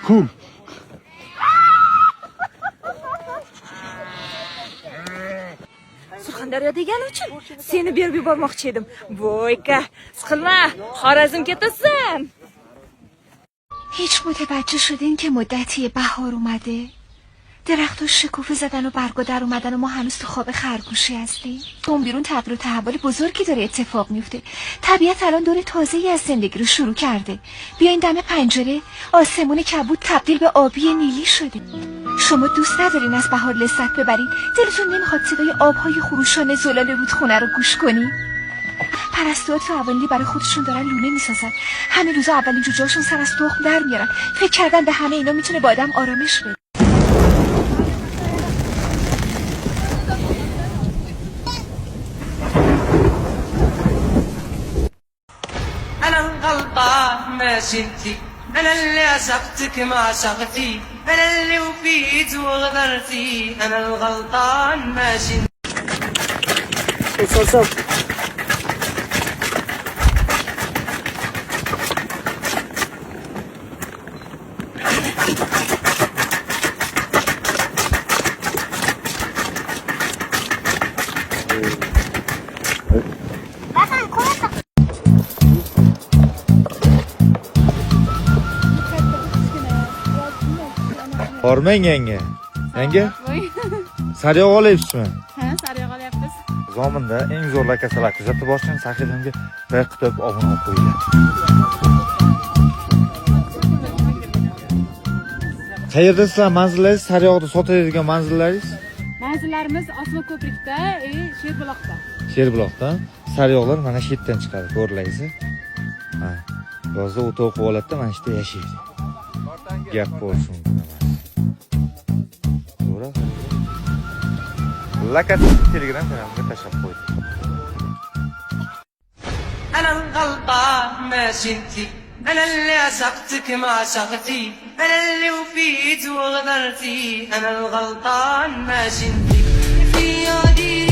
Cool. Surxondaryo degani uchun seni berib yubormoqchi edim. Voyka, siqilma, Xorazm ketasan. هیچ متوجه شدین که مدتی بهار اومده؟ درخت‌ها شکوفه زدن و برگا در اومدن و ما هنوز تو خواب خرگوشی هستیم. اون بیرون تغییر و تحول بزرگی داره اتفاق میفته. طبیعت الان دور تازه‌ای از زندگی رو شروع کرده. بیاین دم پنجره، آسمون کبود تبدیل به آبی نیلی شده. شما دوست ندارین از بهار لذت ببرین؟ دلتون نمیخواد صدای آب‌های خروشان زلال رودخونه رو گوش کنین؟ پرستوها تو اولی برای خودشون دارن لونه میسازن. همین روزا اولین جوجه‌هاشون سر از تخم در میارن. فکر کردن به همه اینا میتونه با آدم آرامش بده. أنا الغلطان ما شلتي أنا اللي عشقتك ما عشقتي أنا اللي وفيت وغدرتي أنا الغلطان ما شلتي Hormang yanga. Yanga? Sariyog' olyapsizmi? Ha, sariyog' olyapmiz. Zominda eng zo'rlar kasallar kuzatib boshlangan sahifamga bir kitob obuna olib qo'yinglar. Qayerda sizlar manzillaringiz? Sariyog'da sotadigan manzillaringiz? Manzillarimiz Osma ko'prikda, Sherbuloqda. Sherbuloqda. Sariyog'lar mana shu yerdan chiqadi, ko'rlaysiz. Ha. Yozda o'ta o'qib oladida mana shu yerda yashaydi. Gap bo'lsin. Lakat Telegram kanalimga tashlab qo'ydim. أنا الغلطان ما شلتي أنا اللي عشقتك ما عشقتي أنا اللي وفيت وغدرتي أنا الغلطان ما شلتي في يدي